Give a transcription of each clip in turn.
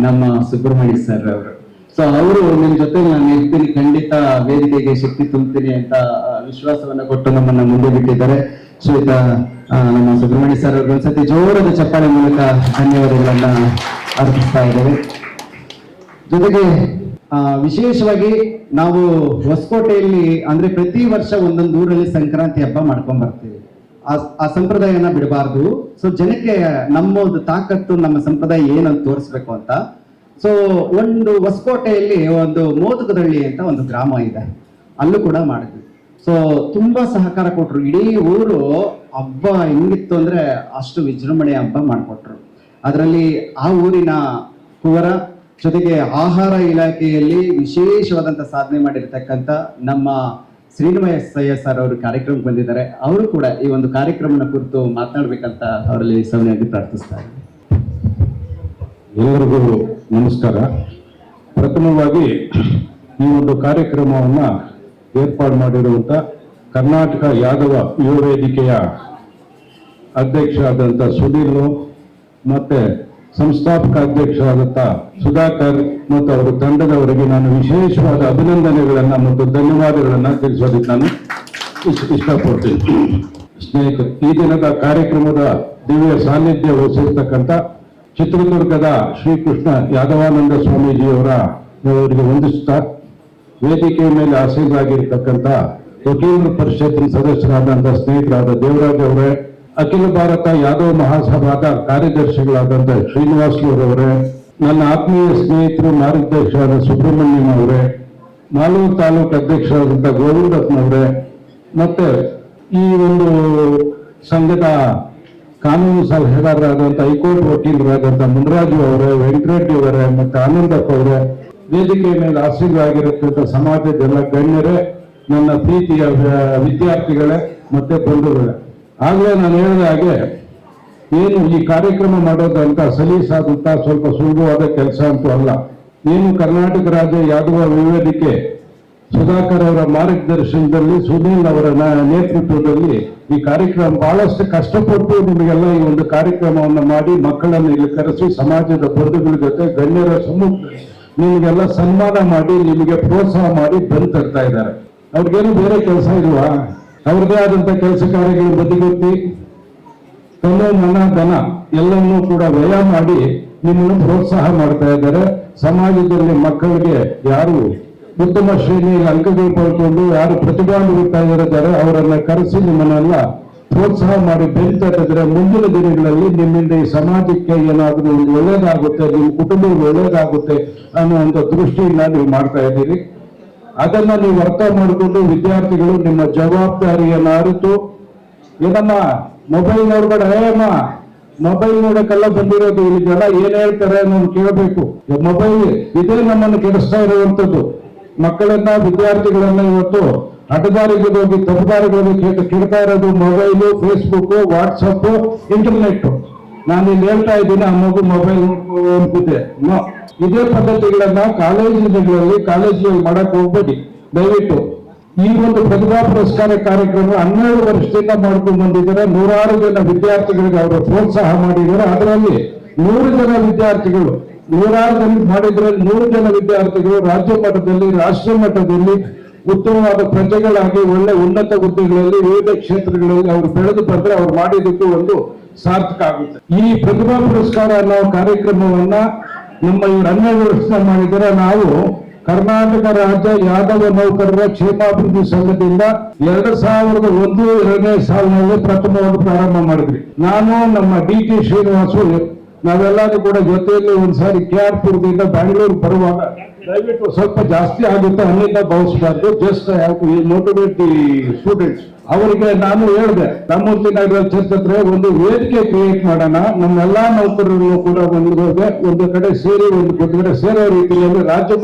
ನಮ್ಮ ಸುಬ್ರಹ್ಮಣ್ಯ ಸರ್ ಅವರು. ಸೊ ಅವರು ನಿಮ್ ಜೊತೆ ನಾನು ಇರ್ತೀನಿ, ಖಂಡಿತ ವೇದಿಕೆಗೆ ಶಕ್ತಿ ತುಂಬ್ತೀನಿ ಅಂತ ವಿಶ್ವಾಸವನ್ನ ಕೊಟ್ಟು ನಮ್ಮನ್ನ ಮುಂದೆ ಬಿಟ್ಟಿದ್ದಾರೆ. ಶ್ರೀಯುತ ನಮ್ಮ ಸುಬ್ರಹ್ಮಣ್ಯ ಸರ್ ಅವ್ರಿಗೆ ಒಂದ್ಸತಿ ಜೋರದ ಚಪ್ಪಾಳೆ ಮೂಲಕ ಧನ್ಯವಾದಗಳನ್ನ ಅರ್ಪಿಸ್ತಾ ಇದ್ದೇವೆ. ಜೊತೆಗೆ ವಿಶೇಷವಾಗಿ ನಾವು ಹೊಸಕೋಟೆಯಲ್ಲಿ ಅಂದ್ರೆ ಪ್ರತಿ ವರ್ಷ ಒಂದೊಂದು ಊರಲ್ಲಿ ಸಂಕ್ರಾಂತಿ ಹಬ್ಬ ಮಾಡ್ಕೊಂಡ್ ಬರ್ತೀವಿ. ಆ ಸಂಪ್ರದಾಯನ ಬಿಡಬಾರ್ದು. ಸೊ ಜನಕ್ಕೆ ನಮ್ಮೊಂದು ತಾಕತ್ತು, ನಮ್ಮ ಸಂಪ್ರದಾಯ ಏನಂತ ತೋರಿಸ್ಬೇಕು ಅಂತ. ಸೊ ಒಂದು ಹೊಸಕೋಟೆಯಲ್ಲಿ ಒಂದು ಮೋದಕದಳ್ಳಿ ಅಂತ ಒಂದು ಗ್ರಾಮ ಇದೆ, ಅಲ್ಲೂ ಕೂಡ ಮಾಡಿದ್ವಿ. ಸೊ ತುಂಬಾ ಸಹಕಾರ ಕೊಟ್ರು. ಇಡೀ ಊರು ಹಬ್ಬ ಹೆಂಗಿತ್ತು ಅಂದ್ರೆ ಅಷ್ಟು ವಿಜೃಂಭಣೆ ಹಬ್ಬ ಮಾಡಿಕೊಟ್ರು. ಅದರಲ್ಲಿ ಆ ಊರಿನ ಕುವರ, ಜೊತೆಗೆ ಆಹಾರ ಇಲಾಖೆಯಲ್ಲಿ ವಿಶೇಷವಾದಂತ ಸಾಧನೆ ಮಾಡಿರ್ತಕ್ಕಂಥ ನಮ್ಮ ಶ್ರೀನಿವಾಸಯ್ಯ ಸರ್ ಅವರು ಕಾರ್ಯಕ್ರಮಕ್ಕೆ ಬಂದಿದ್ದಾರೆ. ಅವರು ಕೂಡ ಈ ಒಂದು ಕಾರ್ಯಕ್ರಮನ ಕುರಿತು ಮಾತನಾಡ್ಬೇಕಂತ ಅವರಲ್ಲಿ ಸೌಮ್ಯವಾಗಿ ಪ್ರಾರ್ಥಿಸ್ತಾ ಇದ್ದಾರೆ. ಎಲ್ಲರಿಗೂ ನಮಸ್ಕಾರ. ಪ್ರಥಮವಾಗಿ ಈ ಒಂದು ಕಾರ್ಯಕ್ರಮವನ್ನ ಏರ್ಪಾಡು ಮಾಡಿರುವಂತ ಕರ್ನಾಟಕ ಯಾದವ ಯುವ ವೇದಿಕೆಯ ಅಧ್ಯಕ್ಷರಾದಂಥ ಸುಧೀರ್ ಮತ್ತೆ ಸಂಸ್ಥಾಪಕ ಅಧ್ಯಕ್ಷರಾದಂಥ ಸುಧಾಕರ್ ಮತ್ತು ಅವರ ತಂಡದವರಿಗೆ ನಾನು ವಿಶೇಷವಾದ ಅಭಿನಂದನೆಗಳನ್ನ ಮತ್ತು ಧನ್ಯವಾದಗಳನ್ನ ತಿಳಿಸೋದಕ್ಕೆ ನಾನು ಇಷ್ಟಪಡ್ತೀನಿ. ಸ್ನೇಹಿತರು, ಈ ದಿನದ ಕಾರ್ಯಕ್ರಮದ ದಿವ್ಯ ಸಾನ್ನಿಧ್ಯ ವಹಿಸಿರ್ತಕ್ಕಂಥ ಚಿತ್ರದುರ್ಗದ ಶ್ರೀಕೃಷ್ಣ ಯಾದವಾನಂದ ಸ್ವಾಮೀಜಿಯವರಿಗೆ ವಂದಿಸುತ್ತಾ, ವೇದಿಕೆಯ ಮೇಲೆ ಆಸೀನರಾಗಿರ್ತಕ್ಕಂಥ ವಕೀಲರ ಪರಿಷತ್ತಿನ ಸದಸ್ಯರಾದಂಥ ಸ್ನೇಹಿತರಾದ ದೇವರಾಜ್ ಅವರೇ, ಅಖಿಲ ಭಾರತ ಯಾದವ ಮಹಾಸಭಾದ ಕಾರ್ಯದರ್ಶಿಗಳಾದಂಥ ಶ್ರೀನಿವಾಸ್ರವರೇ, ನನ್ನ ಆತ್ಮೀಯ ಸ್ನೇಹಿತರು ಮಾರ್ಗದರ್ಶಿಯಾದ ಸುಬ್ರಹ್ಮಣ್ಯಂ ಅವರೇ, ಮಾಲೂರು ತಾಲೂಕು ಅಧ್ಯಕ್ಷರಾದಂಥ ಗೋವಿಂದಪ್ಪನವರೇ, ಮತ್ತೆ ಈ ಒಂದು ಸಂಘದ ಕಾನೂನು ಸಲಹೆಗಾರರಾದಂಥ ಹೈಕೋರ್ಟ್ ವಕೀಲರಾದಂಥ ಮುನರಾಜು ಅವರೇ, ವೆಂಕಟರೆಡ್ಡಿ ಅವರೇ, ಮತ್ತೆ ಆನಂದಪ್ಪ ಅವರೇ, ವೇದಿಕೆಯ ಮೇಲೆ ಆಸೀನರಾಗಿರತಕ್ಕಂಥ ಸಮಾಜದ ಎಲ್ಲ ಗಣ್ಯರೇ, ನನ್ನ ಪ್ರೀತಿಯ ವಿದ್ಯಾರ್ಥಿಗಳೇ ಮತ್ತೆ ಬಂಧುಗಳೇ, ಆಗಲೇ ನಾನು ಹೇಳಿದ ಹಾಗೆ ಏನು ಈ ಕಾರ್ಯಕ್ರಮ ಮಾಡೋದಂತ ಸಲೀಸಾದಂತ ಸ್ವಲ್ಪ ಸುಲಭವಾದ ಕೆಲಸ ಅಂತೂ ಅಲ್ಲ. ಏನು ಕರ್ನಾಟಕ ರಾಜ್ಯ ಯಾದವ ವೇದಿಕೆ ಸುಧಾಕರ್ ಅವರ ಮಾರ್ಗದರ್ಶನದಲ್ಲಿ, ಸುನೀಲ್ ಅವರ ನೇತೃತ್ವದಲ್ಲಿ ಈ ಕಾರ್ಯಕ್ರಮ ಬಹಳಷ್ಟು ಕಷ್ಟಪಟ್ಟು ನಿಮಗೆಲ್ಲ ಈ ಒಂದು ಕಾರ್ಯಕ್ರಮವನ್ನು ಮಾಡಿ ಮಕ್ಕಳನ್ನು ಇಲ್ಲಿ ಕರೆಸಿ ಸಮಾಜದ ಬಂಧುಗಳ ಜೊತೆ ಗಣ್ಯರ ಸಮ್ಮುಖ ನಿಮಗೆಲ್ಲ ಸನ್ಮಾನ ಮಾಡಿ ನಿಮಗೆ ಪ್ರೋತ್ಸಾಹ ಮಾಡಿ ಬಂದು ತರ್ತಾ ಇದ್ದಾರೆ. ಅವ್ರಿಗೇನು ಬೇರೆ ಕೆಲಸ ಇಲ್ವಾ? ಅವ್ರದೇ ಆದಂತ ಕೆಲಸ ಕಾರ್ಯಗಳು ಬದಿಗೊತ್ತಿ ತನ್ನ ಮನ ಧನ ಎಲ್ಲವನ್ನೂ ಕೂಡ ವ್ಯಯ ಮಾಡಿ ನಿಮ್ಮನ್ನು ಪ್ರೋತ್ಸಾಹ ಮಾಡ್ತಾ ಇದ್ದಾರೆ. ಸಮಾಜದಲ್ಲಿ ಮಕ್ಕಳಿಗೆ ಯಾರು ಉತ್ತಮ ಶ್ರೇಣಿಯಲ್ಲಿ ಅಂಕಗಳು ಪಡ್ಕೊಂಡು ಯಾರು ಪ್ರತಿಭಾನ್ವಿತರಿದ್ದಾರೆ ಅವರನ್ನ ಕರೆಸಿ ನಿಮ್ಮನ್ನೆಲ್ಲ ಪ್ರೋತ್ಸಾಹ ಮಾಡಿ ಬೆಂತಿದ್ರೆ ಮುಂದಿನ ದಿನಗಳಲ್ಲಿ ನಿಮ್ಮಿಂದ ಈ ಸಮಾಜಕ್ಕೆ ಏನಾದರೂ ಒಂದು ಒಳ್ಳೇದಾಗುತ್ತೆ, ನಿಮ್ಮ ಕುಟುಂಬಕ್ಕೆ ಒಳ್ಳೇದಾಗುತ್ತೆ ಅನ್ನುವಂಥ ದೃಷ್ಟಿಯಿಂದ ನೀವು ಮಾಡ್ತಾ ಇದ್ದೀರಿ. ಅದನ್ನ ನೀವು ಅರ್ಥ ಮಾಡಿಕೊಂಡು ವಿದ್ಯಾರ್ಥಿಗಳು ನಿಮ್ಮ ಜವಾಬ್ದಾರಿಯನ್ನು ಅರಿತು, ಏನಮ್ಮ ಮೊಬೈಲ್ ನೋಡ್ಬೇಡ, ಅಮ್ಮ ಮೊಬೈಲ್ ನೋಡಕ್ಕೆಲ್ಲ ಬಂದಿರೋದು, ಇಲ್ಲಿ ಜನ ಏನ್ ಹೇಳ್ತಾರೆ ಅನ್ನೋದು ಕೇಳಬೇಕು. ಮೊಬೈಲ್ ಇದೇ ನಮ್ಮನ್ನು ಕೆಡಿಸ್ತಾ ಇರುವಂತದ್ದು. ಮಕ್ಕಳನ್ನ ವಿದ್ಯಾರ್ಥಿಗಳನ್ನ ಇವತ್ತು ಅಡ್ಡದಾರಿಗೆ ಹೋಗಿ ತಪ್ಪದಾರಿಗೆ ಕೆಡ್ತಾ ಇರೋದು ಮೊಬೈಲು, ಫೇಸ್ಬುಕ್, ವಾಟ್ಸಪ್, ಇಂಟರ್ನೆಟ್. ನಾನು ಇಲ್ಲಿ ಹೇಳ್ತಾ ಇದ್ದೀನಿ, ಆ ಮಗು ಮೊಬೈಲ್ ಅನ್ಕುತ್ತೆ. ಇದೇ ಪದ್ಧತಿಗಳನ್ನ ಕಾಲೇಜುಗಳಲ್ಲಿ ಮಾಡಕ್ ಹೋಗ್ಬೇಡಿ ದಯವಿಟ್ಟು. ಈ ಒಂದು ಪ್ರತಿಭಾ ಪುರಸ್ಕಾರ ಕಾರ್ಯಕ್ರಮ 12 ವರ್ಷದಿಂದ ಮಾಡ್ಕೊಂಡು ಬಂದಿದ್ದಾರೆ. 106 ಜನ ವಿದ್ಯಾರ್ಥಿಗಳಿಗೆ ಅವರು ಪ್ರೋತ್ಸಾಹ ಮಾಡಿದ್ದಾರೆ. ಅದರಲ್ಲಿ 100 ಜನ ವಿದ್ಯಾರ್ಥಿಗಳು 106 ಜನ ಮಾಡಿದ್ರಲ್ಲಿ 100 ಜನ ವಿದ್ಯಾರ್ಥಿಗಳು ರಾಜ್ಯ ಮಟ್ಟದಲ್ಲಿ, ರಾಷ್ಟ್ರ ಮಟ್ಟದಲ್ಲಿ ಉತ್ತಮವಾದ ಪ್ರಜೆಗಳಾಗಿ ಒಳ್ಳೆ ಉನ್ನತ ಹುದ್ದೆಗಳಲ್ಲಿ ವಿವಿಧ ಕ್ಷೇತ್ರಗಳಲ್ಲಿ ಅವರು ಬೆಳೆದು ಬಂದ್ರೆ ಅವ್ರು ಮಾಡಿದ್ದಕ್ಕೂ ಒಂದು ಸಾರ್ಥಕ ಆಗುತ್ತೆ. ಈ ಪ್ರತಿಭಾ ಪುರಸ್ಕಾರ ಅನ್ನೋ ಕಾರ್ಯಕ್ರಮವನ್ನ ನಮ್ಮ ಇವರು 12 ವರ್ಷ ಮಾಡಿದರೆ, ನಾವು ಕರ್ನಾಟಕ ರಾಜ್ಯ ಯಾದವ ನೌಕರರ ಕ್ಷೇಮಾಭಿವೃದ್ಧಿ ಸಂಘದಿಂದ 2001-2ನೇ ಸಾಲಿನಲ್ಲಿ ಪ್ರಥಮವಾಗಿ ಪ್ರಾರಂಭ ಮಾಡಿದ್ವಿ. ನಾನು ನಮ್ಮ ಡಿ.ಟಿ. ಶ್ರೀನಿವಾಸು ನಾವೆಲ್ಲರೂ ಕೂಡ ಜೊತೆಯಲ್ಲಿ ಒಂದ್ಸಾರಿ KR-ಪುರದಿಂದ ಬ್ಯಾಂಗ್ಳೂರ್ ಬರುವಾಗ ದಯವಿಟ್ಟು ಸ್ವಲ್ಪ ಜಾಸ್ತಿ ಆಗುತ್ತೆ ಅಲ್ಲಿಂದ ಭಾವಿಸಬಾರ್ದು, ಜಸ್ಟ್ ಮೋಟಿವೇಟ್ ದಿ ಸ್ಟೂಡೆಂಟ್ಸ್. ಅವರಿಗೆ ನಾನು ಹೇಳಿದೆ, ರಾಮಮೂರ್ತಿ ನಗರ ಚರ್ಚೆ ಒಂದು ವೇದಿಕೆ ಕ್ರಿಯೇಟ್ ಮಾಡೋಣ, ನಮ್ಮೆಲ್ಲಾ ನೌಕರರನ್ನು ಕೂಡ ಒಂದು ಕಡೆ ಸೇರಿ ಒಂದು ಕಡೆ ಸೇರೋ ರೀತಿಯಲ್ಲಿ ರಾಜ್ಯ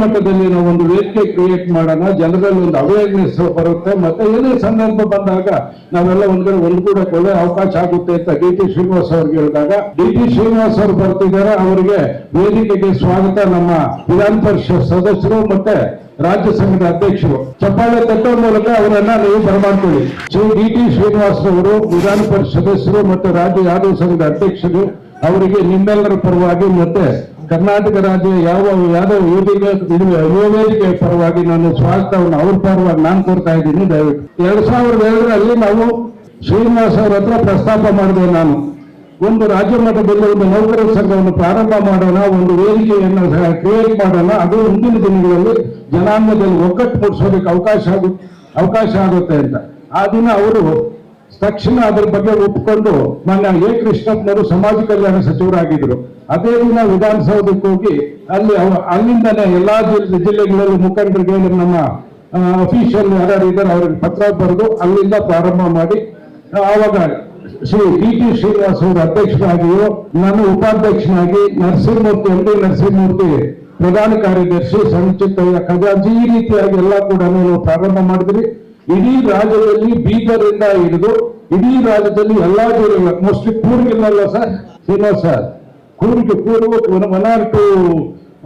ಮಟ್ಟದಲ್ಲಿ ನಾವು ಒಂದು ವೇದಿಕೆ ಕ್ರಿಯೇಟ್ ಮಾಡೋಣ, ಜನರಲ್ಲಿ ಒಂದು ಅವೇರ್ನೆಸ್ ಬರುತ್ತೆ, ಮತ್ತೆ ಏನೇ ಸಂದರ್ಭ ಬಂದಾಗ ನಾವೆಲ್ಲ ಒಂದ್ಗೂಡಕ್ಕೆ ಒಳ್ಳೆ ಅವಕಾಶ ಆಗುತ್ತೆ ಅಂತ ಡಿ.ಟಿ. ಶ್ರೀನಿವಾಸ್ ಅವ್ರಿಗೆ ಹೇಳಿದಾಗ, ಡಿ.ಟಿ. ಶ್ರೀನಿವಾಸ್ ಅವರು ಬರ್ತಿದ್ದಾರೆ. ಅವರಿಗೆ ವೇದಿಕೆಗೆ ಸ್ವಾಗತ ನಮ್ಮ ವಿಧಾನ ಪರಿಷತ್ ಸದಸ್ಯರು ಮತ್ತೆ ರಾಜ್ಯ ಸಂಘದ ಅಧ್ಯಕ್ಷರು ಚಪ್ಪಾಳೆ ತಟ್ಟೋ ಮೂಲಕ ಅವರನ್ನ ನೀವು ಬರಮಾಡ್ಕೊಳ್ಳಿ. ಡಿ.ಟಿ. ಶ್ರೀನಿವಾಸ್ ಅವರು ವಿಧಾನ ಪರಿಷತ್ ಸದಸ್ಯರು ಮತ್ತು ರಾಜ್ಯ ಯಾದವ ಸಂಘದ ಅಧ್ಯಕ್ಷರು ಅವರಿಗೆ ನಿಮ್ಮೆಲ್ಲರ ಪರವಾಗಿ ಮತ್ತೆ ಕರ್ನಾಟಕ ರಾಜ್ಯ ಯಾವ್ದೋ ಯುವ ವೇದಿಕೆ ಪರವಾಗಿ ನಾನು ಸ್ವಾಗತವನ್ನು ಅವ್ರ ಪರವಾಗಿ ನಾನು ಕೋರ್ತಾ ಇದ್ದೀನಿ. ದಯವಿಟ್ಟು 2002ರಲ್ಲಿ ನಾವು ಶ್ರೀನಿವಾಸ್ ಅವರ ಹತ್ರ ಪ್ರಸ್ತಾಪ ಮಾಡಿದೆ. ನಾನು ಒಂದು ರಾಜ್ಯ ಮಟ್ಟದಲ್ಲಿ ಒಂದು ನೌಕರರ ಸಂಘವನ್ನು ಪ್ರಾರಂಭ ಮಾಡೋಣ, ಒಂದು ವೇದಿಕೆಯನ್ನು ಕ್ರಿಯೇಟ್ ಮಾಡೋಣ, ಅದು ಮುಂದಿನ ದಿನಗಳಲ್ಲಿ ಜನಾಂಗದಲ್ಲಿ ಒಗ್ಗಟ್ಟು ಮೂಡಿಸೋದಕ್ಕೆ ಅವಕಾಶ ಆಗುತ್ತೆ ಅಂತ. ಆ ದಿನ ಅವರು ತಕ್ಷಣ ಅದರ ಬಗ್ಗೆ ಒಪ್ಪಿಕೊಂಡು ಮಾನ್ಯ ಎ ಕೃಷ್ಣಪ್ಪನವರು ಸಮಾಜ ಕಲ್ಯಾಣ ಸಚಿವರಾಗಿದ್ರು. ಅದೇ ದಿನ ವಿಧಾನಸೌಧಕ್ಕೆ ಹೋಗಿ ಅಲ್ಲಿಂದನೇ ಎಲ್ಲಾ ಜಿಲ್ಲೆಗಳಲ್ಲಿ ಮುಖಂಡರಿಗೆ ನಮ್ಮ ಅಫಿಷಿಯಲ್ ಯಾರು ಇದ್ದಾರೆ ಅವ್ರಿಗೆ ಪತ್ರ ಬರೆದು ಅಲ್ಲಿಂದ ಪ್ರಾರಂಭ ಮಾಡಿ ಆವಾಗ ಶ್ರೀ ಡಿ ಶ್ರೀನಿವಾಸ್ ಅವರು ಅಧ್ಯಕ್ಷರಾಗಿಯೋ ನಾನು ಉಪಾಧ್ಯಕ್ಷನಾಗಿ ನರಸಿಂಹಮೂರ್ತಿ ಪ್ರಧಾನ ಕಾರ್ಯದರ್ಶಿ, ಸಂಚಿತಯ್ಯ ಖಜಾಂಚಿ, ಈ ರೀತಿಯಾಗಿ ಎಲ್ಲ ಕೂಡ ನಾವು ಪ್ರಾರಂಭ ಮಾಡಿದ್ರಿ. ಇಡೀ ರಾಜ್ಯದಲ್ಲಿ ಬೀದರಿಂದ ಹಿಡಿದು ಇಡೀ ರಾಜ್ಯದಲ್ಲಿ ಎಲ್ಲಾ ಜಿಲ್ಲೆಗಳ ಮೋಸ್ಟ್ಲಿ ಕೂರ್ಗಿಲ್ಲಲ್ಲ sir Srinivas sir, Coorg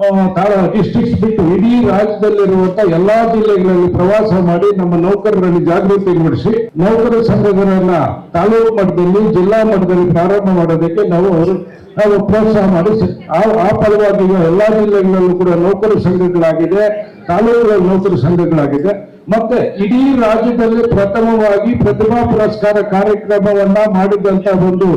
1 or 2 districts ಬಿಟ್ಟು ಇಡೀ ರಾಜ್ಯದಲ್ಲಿರುವಂತ ಎಲ್ಲಾ ಜಿಲ್ಲೆಗಳಲ್ಲಿ ಪ್ರವಾಸ ಮಾಡಿ ನಮ್ಮ ನೌಕರರಲ್ಲಿ ಜಾಗೃತಿ ಮೂಡಿಸಿ ನೌಕರ ಸಂಘಗಳನ್ನ ತಾಲೂಕು ಮಟ್ಟದಲ್ಲಿ ಜಿಲ್ಲಾ ಮಟ್ಟದಲ್ಲಿ ಪ್ರಾರಂಭ ಮಾಡೋದಕ್ಕೆ ನಾವು ಪ್ರೋತ್ಸಾಹ ಮಾಡಿ ಆ ಫಲವಾಗಿ ಎಲ್ಲಾ ಜಿಲ್ಲೆಗಳಲ್ಲೂ ಕೂಡ ನೌಕರ ಸಂಘಗಳಾಗಿದೆ, ತಾಲೂಕುಗಳಲ್ಲಿ ನೌಕರ ಸಂಘಗಳಾಗಿದೆ. ಮತ್ತೆ ಇಡೀ ರಾಜ್ಯದಲ್ಲಿ ಪ್ರಥಮವಾಗಿ ಪ್ರತಿಭಾ ಪುರಸ್ಕಾರ ಕಾರ್ಯಕ್ರಮವನ್ನ ಮಾಡಿದಂತ ಒಂದು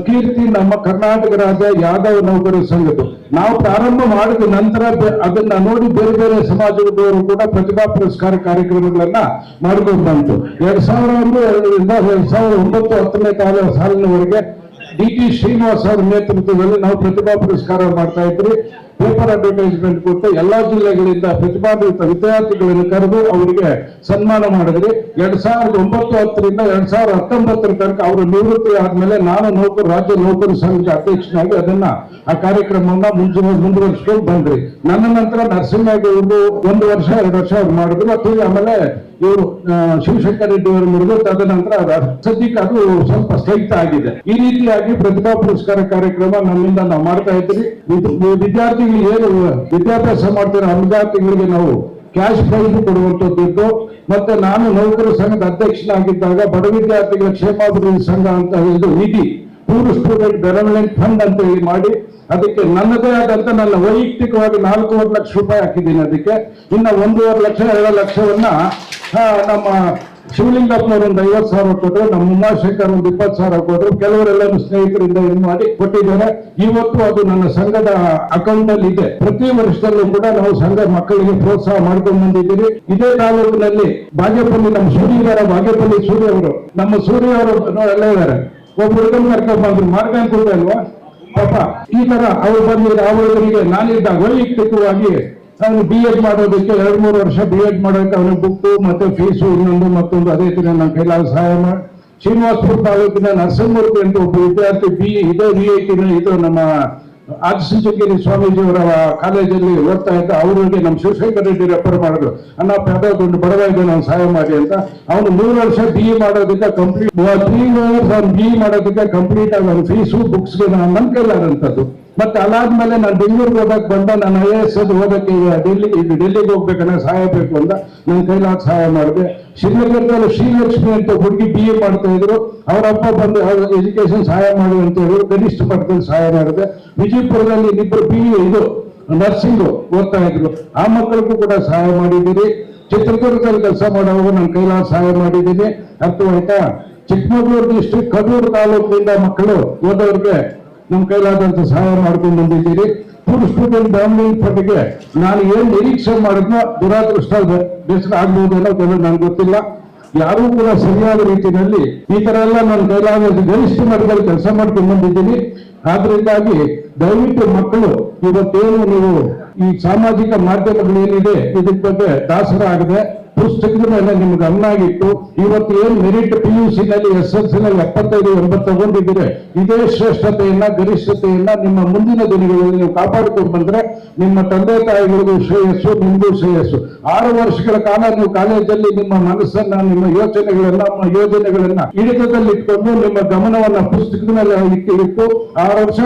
ಕೀರ್ತಿ ನಮ್ಮ ಕರ್ನಾಟಕ ರಾಜ್ಯ ಯಾದವ ನೌಕರರ ಸಂಘದ್ದು. ನಾವು ಪ್ರಾರಂಭ ಮಾಡಿದ ನಂತರ ಅದನ್ನ ನೋಡಿ ಬೇರೆ ಬೇರೆ ಸಮಾಜದವರು ಕೂಡ ಪ್ರತಿಭಾ ಪುರಸ್ಕಾರ ಕಾರ್ಯಕ್ರಮಗಳನ್ನ ಮಾಡ್ಕೊಂಡು ಬಂತು. 2001ರಿಂದ 2009-10ನೇ ಸಾಲಿನವರೆಗೆ ಡಿ ಶ್ರೀನಿವಾಸ್ ಅವರ ನೇತೃತ್ವದಲ್ಲಿ ನಾವು ಪ್ರತಿಭಾ ಪುರಸ್ಕಾರ ಮಾಡ್ತಾ ಇದ್ರಿ. ಪೇಪರ್ ಅಡ್ವರ್ಟೈಸ್ಮೆಂಟ್ ಕೊಟ್ಟು ಎಲ್ಲಾ ಜಿಲ್ಲೆಗಳಿಂದ ಪ್ರತಿಭಾನ್ವಿತ ವಿದ್ಯಾರ್ಥಿಗಳನ್ನು ಕರೆದು ಅವರಿಗೆ ಸನ್ಮಾನ ಮಾಡಿದ್ರಿ. 2009-10ರಿಂದ 2019 ತನಕ ಅವರು ನಿವೃತ್ತಿ ಆದ್ಮೇಲೆ ನಾನು ರಾಜ್ಯ ನೌಕರ ಸಂಘದ ಅಧ್ಯಕ್ಷನಾಗಿ ಆ ಕಾರ್ಯಕ್ರಮವನ್ನ ಮುಂದುವರಿಸ್ಕೊಂಡು ಬಂದ್ರಿ. ನನ್ನ ನಂತರ ನರಸಿಂಹಗೌಡರು 1 ವರ್ಷ 2 ವರ್ಷ ಅವ್ರು ಮಾಡಿದ್ರು. ಅಥವಾ ಆಮೇಲೆ ಇವರು ಶಿವಶಂಕರ್ ರೆಡ್ಡಿ ಅವರು ಮಾಡಿದ್ರು. ತದನಂತರ ಸದ್ಯಕ್ಕೆ ಅದು ಸ್ವಲ್ಪ ಸ್ಥಗಿತ ಆಗಿದೆ. ಈ ರೀತಿಯಾಗಿ ಪ್ರತಿಭಾ ಪುರಸ್ಕಾರ ಕಾರ್ಯಕ್ರಮ ನಮ್ಮಿಂದ ನಾವು ಮಾಡ್ತಾ ಇದ್ರಿ. ವಿದ್ಯಾರ್ಥಿಗಳು ಏನು ವಿದ್ಯಾಭ್ಯಾಸ ಮಾಡ್ತಿರೋ ಆ ವಿದ್ಯಾರ್ಥಿಗಳಿಗೆ ನಾವು ಕ್ಯಾಶ್ ಪ್ರೈಸ್ ಕೊಡುವಂತದ್ದು. ಮತ್ತೆ ನಾನು ನೌಕರ ಸಂಘದ ಅಧ್ಯಕ್ಷನಾಗಿದ್ದಾಗ ಬಡ ವಿದ್ಯಾರ್ಥಿಗಳ ಕ್ಷೇಮಾಭಿವೃದ್ಧಿ ಸಂಘ ಅಂತ ಹೇಳಿದ್ದು ನಿಧಿ, ಪೂರ್ ಸ್ಟೂಡೆಂಟ್ ಡೆವಲಪ್ಮೆಂಟ್ ಫಂಡ್ ಅಂತ ಹೇಳಿ ಮಾಡಿ ಅದಕ್ಕೆ ನನ್ನದೇ ಆದಂತ ನನ್ನ ವೈಯಕ್ತಿಕವಾಗಿ 4.5 ಲಕ್ಷ ರೂಪಾಯಿ ಹಾಕಿದ್ದೀನಿ. ಅದಕ್ಕೆ ಇನ್ನ 1.5 ಲಕ್ಷ 2 ಲಕ್ಷವನ್ನ ನಮ್ಮ ಶಿವಲಿಂಗಪ್ಪನವರು ಒಂದು 50,000 ಕೊಟ್ಟರು, ನಮ್ಮ ಉಮಾಶಂಕರ್ ಒಂದು 20,000 ಕೊಟ್ಟರು, ಕೆಲವರೆಲ್ಲ ಸ್ನೇಹಿತರಿಂದ ಇದು ಮಾಡಿ ಕೊಟ್ಟಿದ್ದಾರೆ. ಇವತ್ತು ಅದು ನನ್ನ ಸಂಘದ ಅಕೌಂಟ್ ಅಲ್ಲಿ ಇದೆ. ಪ್ರತಿ ವರ್ಷದಲ್ಲೂ ಕೂಡ ನಾವು ಸಂಘ ಮಕ್ಕಳಿಗೆ ಪ್ರೋತ್ಸಾಹ ಮಾಡ್ಕೊಂಡು ಬಂದಿದ್ದೀವಿ. ಇದೇ ತಾಲೂಕಿನಲ್ಲಿ ಬಾಗೇಪಲ್ಲಿ ನಮ್ಮ ಬಾಗೇಪಲ್ಲಿ ಸೂರ್ಯ ಅವರು, ನಮ್ಮ ಸೂರ್ಯ ಅವರು ಎಲ್ಲ ಇದ್ದಾರೆ. ಒಬ್ಬ ಹುಡುಗನ್ ಕರ್ಕೊಂಡ್ ಬಂದ್ರು, ಮಾರ್ಗ ಅನ್ಕೊಳ್ತ ಅಲ್ವಾ ಪಾಪ. ಈ ತರ ಅವ್ರು ಬಂದಿದ್ರೆ ಅವರಿಗೆ ನಾನಿದ್ದಾಗ ವೈಯಕ್ತಿಕವಾಗಿ ಅವನು BEd ಮಾಡೋದಕ್ಕೆ 2-3 ವರ್ಷ BEd ಮಾಡೋದಕ್ಕೆ ಅವನಿಗೆ ಬುಕ್ಕು ಮತ್ತೆ ಫೀಸು ಇನ್ನೊಂದು ಮತ್ತೊಂದು ಅದೇ ತರ ನನ್ನ ಕೈಲಾದ ಸಹಾಯ ಮಾಡಿ. ಶ್ರೀನಿವಾಸಪುರ ತಾಲೂಕಿನ ನರಸಿಂಹಮೂರ್ತಿ ಅಂತ ಒಬ್ಬ ವಿದ್ಯಾರ್ಥಿ ಇದೇ VIT ಇದು ನಮ್ಮ ಆದಿಚುಂಚನಗಿರಿ ಸ್ವಾಮೀಜಿಯವರ ಕಾಲೇಜಲ್ಲಿ ಓದ್ತಾ ಇದ್ದ. ಅವರಿಗೆ ನಮ್ಮ ಶಿವಶಂಕರ್ ರೆಡ್ಡಿ ರೆಫರ್ ಮಾಡಿದ್ರು, ಅಣ್ಣ ಒಂದು ಬಡವ ಇದೆ ನಾವು ಸಹಾಯ ಮಾಡಿ ಅಂತ. ಅವನು 3 ವರ್ಷ BE ಮಾಡೋದಕ್ಕೆ ಕಂಪ್ಲೀಟ್ 3 years ಅವ್ನು BE ಮಾಡೋದಕ್ಕೆ ಕಂಪ್ಲೀಟ್ ಆಗಿ ಅವ್ನ ಫೀಸು ಬುಕ್ಸ್ಗೆ ನನ್ನ ಕೈಲಾದಂಥದ್ದು. ಮತ್ತೆ ಅದಾದ್ಮೇಲೆ ನಾನು ಬೆಂಗಳೂರಿಗೆ ಓದಕ್ ಬಂದ, ನಾನು IAS ಓದಕ್ಕೆ ಡೆಲ್ಲಿಗೆ ಹೋಗ್ಬೇಕನ್ನ ಸಹಾಯ ಬೇಕು ಅಂತ ನನ್ನ ಕೈಲಾದ ಸಹಾಯ ಮಾಡಿದೆ. ಶ್ರೀನಗರದಲ್ಲಿ ಶ್ರೀಲಕ್ಷ್ಮಿ ಅಂತ ಹುಡುಗಿ BE ಮಾಡ್ತಾ ಇದ್ರು, ಅವರಪ್ಪ ಬಂದು ಎಜುಕೇಶನ್ ಸಹಾಯ ಮಾಡಿ ಅಂತ ಹೇಳಿದ್ರು, ಕನಿಷ್ಠ ಮಟ್ಟದಲ್ಲಿ ಸಹಾಯ ಮಾಡಿದೆ. ವಿಜಯಪುರದಲ್ಲಿ ಇಬ್ಬರು BE ನರ್ಸಿಂಗ್ ಓದ್ತಾ ಇದ್ರು, ಆ ಮಕ್ಕಳಿಗೂ ಕೂಡ ಸಹಾಯ ಮಾಡಿದ್ದೀರಿ. ಚಿತ್ರದುರ್ಗದಲ್ಲಿ ಕೆಲಸ ಮಾಡೋವಾಗ ನನ್ನ ಕೈಲಾದ ಸಹಾಯ ಮಾಡಿದ್ದೀನಿ. ಅರ್ಥವಾಯ್ತಾ? ಚಿಕ್ಕಮಗಳೂರು ಡಿಸ್ಟ್ರಿಕ್ಟ್ ಕಡೂರು ತಾಲೂಕಿನಿಂದ ಮಕ್ಕಳು ಓದೋರಿಗೆ ನಮ್ಮ ಕೈಲಾದಂತ ಸಹಾಯ ಮಾಡ್ಕೊಂಡು ಬಂದಿದ್ದೀರಿ. ಪೂರ್ ಸ್ಟೂಡೆಂಟ್ ಡೆವಲಪ್ಮೆಂಟ್ ಫಂಡ್ಗೆ ನಾನು ಏನ್ ನಿರೀಕ್ಷೆ ಮಾಡಿದ್ನೋ ದುರಾದೃಷ್ಟ ಬೇಸರ ಆಗ್ಬಹುದು ಅನ್ನೋದು ನನ್ಗೆ ಗೊತ್ತಿಲ್ಲ. ಯಾರೂ ಕೂಡ ಸರಿಯಾದ ರೀತಿಯಲ್ಲಿ ಈ ತರ ಎಲ್ಲ ನನ್ನ ಕೈಲಾದ ಗರಿಷ್ಠ ಮಟ್ಟದಲ್ಲಿ ಕೆಲಸ ಮಾಡ್ಕೊಂಡು ಬಂದಿದ್ದೀನಿ. ಆದ್ರಿಂದಾಗಿ ದಯವಿಟ್ಟು ಮಕ್ಕಳು ಇವತ್ತೇನು ನೀವು ಈ ಸಾಮಾಜಿಕ ಮಾಧ್ಯಮಗಳು ಏನಿದೆ ಇದ್ರ ಬಗ್ಗೆ ದಾಸರಾಗದೆ ಪುಸ್ತಕದ ಮೇಲೆ ನಿಮ್ಗೆ ಗಮನ ಆಗಿಟ್ಟು ಇವತ್ತು ಏನ್ ಮೆರಿಟ್ PUC ನಲ್ಲಿ SSLC ನಲ್ಲಿ 75-80 ತಗೊಂಡಿದ್ದೀರಿ, ಇದೇ ಶ್ರೇಷ್ಠತೆಯನ್ನ ಗರಿಷ್ಠತೆಯನ್ನ ನಿಮ್ಮ ಮುಂದಿನ ದಿನಗಳಲ್ಲಿ ನೀವು ಕಾಪಾಡಿಕೊಂಡು ಬಂದ್ರೆ ನಿಮ್ಮ ತಂದೆ ತಾಯಿಗಳಿಗೂ ಶ್ರೇಯಸ್ಸು, ನಿಮಗೂ ಶ್ರೇಯಸ್ಸು. 6 ವರ್ಷಗಳ ಕಾಲ ನೀವು ಕಾಲೇಜಲ್ಲಿ ನಿಮ್ಮ ಮನಸ್ಸನ್ನ, ನಿಮ್ಮ ಯೋಜನೆಗಳನ್ನ ಹಿಡಿತದಲ್ಲಿ ಇಟ್ಕೊಂಡು ನಿಮ್ಮ ಗಮನವನ್ನ ಪುಸ್ತಕದ ಮೇಲೆ ಇಟ್ಟು 6 ವರ್ಷ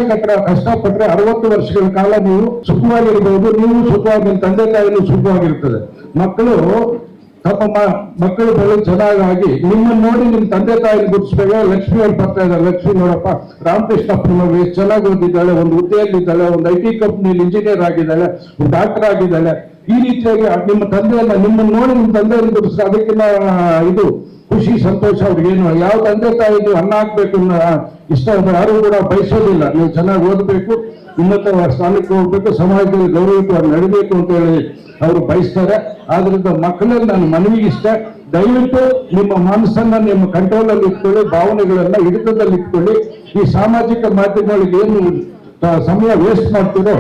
ಕಷ್ಟಪಟ್ಟರೆ 60 ವರ್ಷಗಳ ಕಾಲ ನೀವು ಸುಖವಾಗಿರ್ಬಹುದು. ನೀವು ಸುಖವಾಗಿ, ನಿಮ್ಮ ತಂದೆ ತಾಯಿನೂ ಸುಖವಾಗಿರ್ತದೆ. ಮಕ್ಕಳು ತಮ್ಮ ಮಕ್ಕಳು ಬೆಳೆ ಚೆನ್ನಾಗಿ ನಿಮ್ಮನ್ನು ನೋಡಿ ನಿಮ್ಮ ತಂದೆ ತಾಯಿ ಗುರುತಿಸ್ಬೇಕು. ಲಕ್ಷ್ಮಿ ಅವ್ರು ಬರ್ತಾ ಇದ್ದಾರೆ. ಲಕ್ಷ್ಮಿ ನೋಡಪ್ಪ, ರಾಮಕೃಷ್ಣಪ್ಪನವರು ಎಷ್ಟು ಚೆನ್ನಾಗಿ ಓದಿದ್ದಾಳೆ, ಒಂದು ಹುದ್ದೆಯಲ್ಲಿದ್ದಾಳೆ, ಒಂದು IT ಕಂಪ್ನಿಯಲ್ಲಿ ಇಂಜಿನಿಯರ್ ಆಗಿದ್ದಾಳೆ, ಒಂದು ಡಾಕ್ಟರ್ ಆಗಿದ್ದಾಳೆ. ಈ ರೀತಿಯಾಗಿ ನಿಮ್ಮ ತಂದೆಯನ್ನ ನಿಮ್ಮನ್ನು ನೋಡಿ ನಿಮ್ಮ ತಂದೆಯನ್ನು ಗುರುತಿಸ್, ಅದಕ್ಕಿಂತ ಇದು ಖುಷಿ ಸಂತೋಷ ಅವ್ರಿಗೇನು. ಯಾವ ತಂದೆ ತಾಯಿ ನೀವು ಅನ್ನ ಹಾಕ್ಬೇಕು ಇಷ್ಟ ಯಾರು ಕೂಡ ಬಯಸೋದಿಲ್ಲ. ನೀವು ಚೆನ್ನಾಗಿ ಓದಬೇಕು, ಉನ್ನತ ಸ್ಥಾನಕ್ಕೆ ಹೋಗ್ಬೇಕು, ಸಮಾಜದಲ್ಲಿ ಗೌರವವಾಗಿ ನಡೀಬೇಕು ಅಂತ ಹೇಳಿ ಅವರು ಬಯಸ್ತಾರೆ. ಆದ್ರಿಂದ ಮಕ್ಕಳಲ್ಲಿ ನಾನು ಮನವಿಗಿಷ್ಟ, ದಯವಿಟ್ಟು ನಿಮ್ಮ ಮನಸ್ಸನ್ನ ನಿಮ್ಮ ಕಂಟ್ರೋಲ್ ಅಲ್ಲಿ ಇಟ್ಕೊಳ್ಳಿ, ಭಾವನೆಗಳನ್ನ ಹಿಡಿತದಲ್ಲಿ ಇಟ್ಕೊಳ್ಳಿ. ಈ ಸಾಮಾಜಿಕ ಮಾಧ್ಯಮಗಳಿಗೆ ಏನು ಸಮಯ ವೇಸ್ಟ್ ಮಾಡ್ತೀರೋ,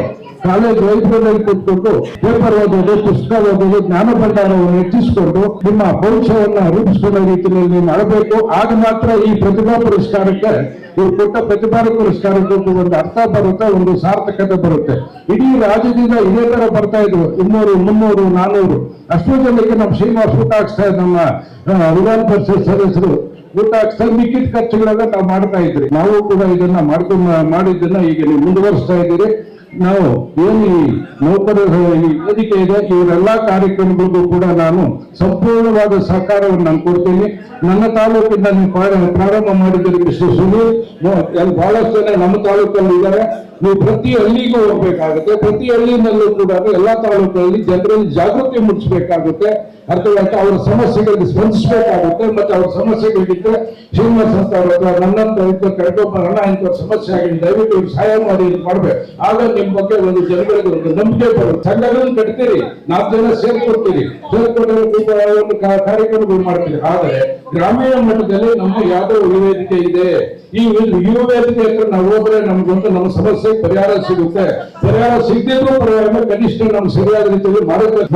ಕಾಲೇಜ್ ಲೈಬ್ರರಿಯಲ್ಲಿ ಕೂತ್ಕೊಂಡು ಪೇಪರ್ ಓದೋದು, ಪುಸ್ತಕ ಓದೋದು, ಜ್ಞಾನ ಭಂಡಾರವನ್ನು ಹೆಚ್ಚಿಸಿಕೊಂಡು ನಿಮ್ಮ ಭವಿಷ್ಯವನ್ನ ರೂಪಿಸಿಕೊಳ್ಳೋ ರೀತಿಯಲ್ಲಿ ನೀವು ಮಾಡಬೇಕು. ಆಗ ಮಾತ್ರ ಈ ಪ್ರತಿಭಾ ಪುರಸ್ಕಾರಕ್ಕೆ, ಇವ್ರು ಕೊಟ್ಟ ಪ್ರತಿಭಾ ಪುರಸ್ಕಾರಕ್ಕೆ ಒಂದು ಅರ್ಥ ಬರುತ್ತೆ, ಒಂದು ಸಾರ್ಥಕತೆ ಬರುತ್ತೆ. ಇಡೀ ರಾಜ್ಯದಿಂದ ಇದೇ ತರ ಬರ್ತಾ ಇದ್ರು 200, 300, 400 ಅಷ್ಟೋ ಜನಕ್ಕೆ ನಮ್ಮ ಶ್ರೀನಿವಾಸ್ ಊಟ ಹಾಕ್ಸ್ತಾ ಇದ್ದ, ನಮ್ಮ ವಿಧಾನ ಪರಿಷತ್ ಸದಸ್ಯರು ಊಟ ಹಾಕ್ಸ್ತಾ, ಮಿಕ್ಕಿದ ಖರ್ಚುಗಳೆಲ್ಲ ನಾವು ಮಾಡ್ತಾ ಇದ್ರಿ. ನಾವು ಕೂಡ ಇದನ್ನ ಮಾಡಿದ್ದನ್ನ ಈಗ ನೀವು ಮುಂದುವರಿಸ್ತಾ ಇದ್ದೀರಿ. ನಾವು ಏನು ಈ ನೌಕರರ ಈ ವೇದಿಕೆ ಇದೆ, ಇವರೆಲ್ಲಾ ಕಾರ್ಯಕ್ರಮಗಳಿಗೂ ಕೂಡ ನಾನು ಸಂಪೂರ್ಣವಾದ ಸಹಕಾರವನ್ನು ನಾನು ಕೊಡ್ತೀನಿ. ನನ್ನ ತಾಲೂಕಿಂದ ನೀವು ಪ್ರಾರಂಭ ಮಾಡಿದ್ದೀರಿ ಮಿಸ್ಟರ್ ಸುನೀಲ್. ಬಹಳಷ್ಟು ಜನ ನಮ್ಮ ತಾಲೂಕಲ್ಲಿ ಇದ್ದಾರೆ. ನೀವು ಪ್ರತಿ ಹಳ್ಳಿಗೂ ಹೋಗ್ಬೇಕಾಗುತ್ತೆ. ಪ್ರತಿ ಹಳ್ಳಿನಲ್ಲೂ ಕೂಡ ಎಲ್ಲಾ ತಾಲೂಕಲ್ಲಿ ಜನರಲ್ಲಿ ಜಾಗೃತಿ ಮೂಡಿಸಬೇಕಾಗುತ್ತೆ. ಅರ್ಥವಾಯ್ತು? ಅವರ ಸಮಸ್ಯೆಗಳಿಗೆ ಸ್ಪಂದಿಸಬೇಕಾಗುತ್ತೆ. ಮತ್ತೆ ಅವ್ರ ಸಮಸ್ಯೆಗಳಿದ್ರೆ ಶ್ರೀನಿವಾಸ ಅಂತ ಅವ್ರ ಹತ್ರ ನನ್ನಂತ ಕರ್ಕೊಂಬರೋಣ, ಇಂಥ ಸಮಸ್ಯೆ ಆಗಿದೆ, ದಯವಿಟ್ಟು ಇವ್ರು ಸಹಾಯ ಮಾಡಿ ಮಾಡ್ಬೇಕು. ಆಗ ನಿಮ್ ಬಗ್ಗೆ ಒಂದು ಜನಗಳಿಗೆ ಒಂದು ನಂಬಿಕೆ ಬರುತ್ತೆ. ಸಂಘಗಳನ್ನು ಕಟ್ತೀರಿ, 4 ಜನ ಸೇರ್ಕೊಡ್ತೀರಿ, ಒಂದು ಕಾರ್ಯಕ್ರಮಗಳು ಮಾಡ್ತೀರಿ. ಆದರೆ ಗ್ರಾಮೀಣ ಮಟ್ಟದಲ್ಲಿ ನಮ್ಮ ಯಾವುದೋ ಯುವ ವೇದಿಕೆ ಇದೆ. ಈ ಯುವ ವೇದಿಕೆ ಹತ್ರ ನಾವು ಹೋದ್ರೆ ನಮ್ಗೊಂದು ನಮ್ಮ ಸಮಸ್ಯೆ ಪರಿಹಾರ ಸಿಗುತ್ತೆ. ಪರಿಹಾರ ಸಿಗದಿದ್ರು ಪರಿಹಾರ ಕನಿಷ್ಠ ನಮ್ಗೆ ಸರಿಯಾದ ರೀತಿಯಲ್ಲಿ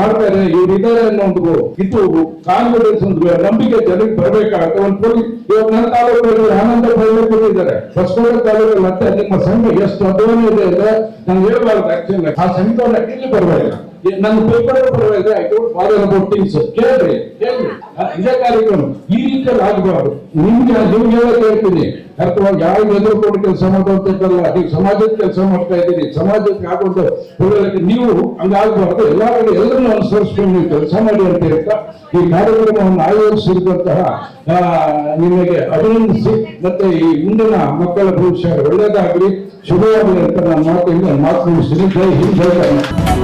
ಮಾಡ್ತಾರೆ. ಇವರಿದ್ದಾರೆ ಅನ್ನೋ ಒಂದು ಇದು ಕಾನ್ಫಿಡೆನ್ಸ್, ಒಂದು ನಂಬಿಕೆ ಜನರಿಗೆ ಬರಬೇಕಾಗುತ್ತೆ. ಇವಾಗ ನನ್ನ ತಾಲೂಕಲ್ಲಿ ಆನಂದ ಕೊಟ್ಟಿದ್ದಾರೆ, ಹೊಸಕೋಟೆ ತಾಲೂಕಲ್ಲಿ. ಮತ್ತೆ ನಿಮ್ಮ ಸಂಘ ಎಷ್ಟು ಅಧ್ವಾನ ಇದೆ ಅಂದ್ರೆ ನಾನು ಹೇಳ್ಬಾರ್ದು. ಆಕ್ಚುಲಿ ಆ ಸಂಘವನ್ನು ಇಲ್ಲಿ ಬರಬಾರಿಲ್ಲ. ನನ್ನ ಪೇಪರ್ ಪರವಾಗಿಲ್ಲ. I don't follow about things. ಕೇಳ್ರಿ ಇದೇ ಕಾರ್ಯಕ್ರಮ ಈ ರೀತಿಯಲ್ಲಿ ಆಗಬಾರ್ದು. ನಿಮ್ಗೆ ಹೇಳ್ತೀನಿ, ಅರ್ಥವಾಗಿ ಯಾರು ಎದುರುಕೊಂಡು ಕೆಲಸ ಮಾಡೋದಿಲ್ಲ. ನೀವು ಸಮಾಜದ ಕೆಲಸ ಮಾಡ್ತಾ ಇದ್ದೀರಿ, ಸಮಾಜಕ್ಕೆ ಆಗೋದು ಒಳ್ಳೆ. ನೀವು ಹಂಗಾಗಬಾರ್ದು. ಎಲ್ಲರನ್ನು ಅನುಸರಿಸ್ಕೊಂಡು ನೀವು ಕೆಲಸ ಮಾಡಿ ಅಂತ ಹೇಳ್ತಾ ಈ ಕಾರ್ಯಕ್ರಮವನ್ನು ಆಯೋಜಿಸಿರುವಂತಹ ನಿಮಗೆ ಅಭಿನಂದಿಸಿ, ಮತ್ತೆ ಈ ಮುಂದಿನ ಮಕ್ಕಳ ಭವಿಷ್ಯ ಒಳ್ಳೆಯದಾಗಲಿ, ಶುಭವಾಗಲಿ ಅಂತ ನಾನು ಮಾತು ಮುಗಿಸ್ತೀನಿ. ಜೈ ಹಿಂದ್, ಜೈ ಕರ್ನಾಟಕ.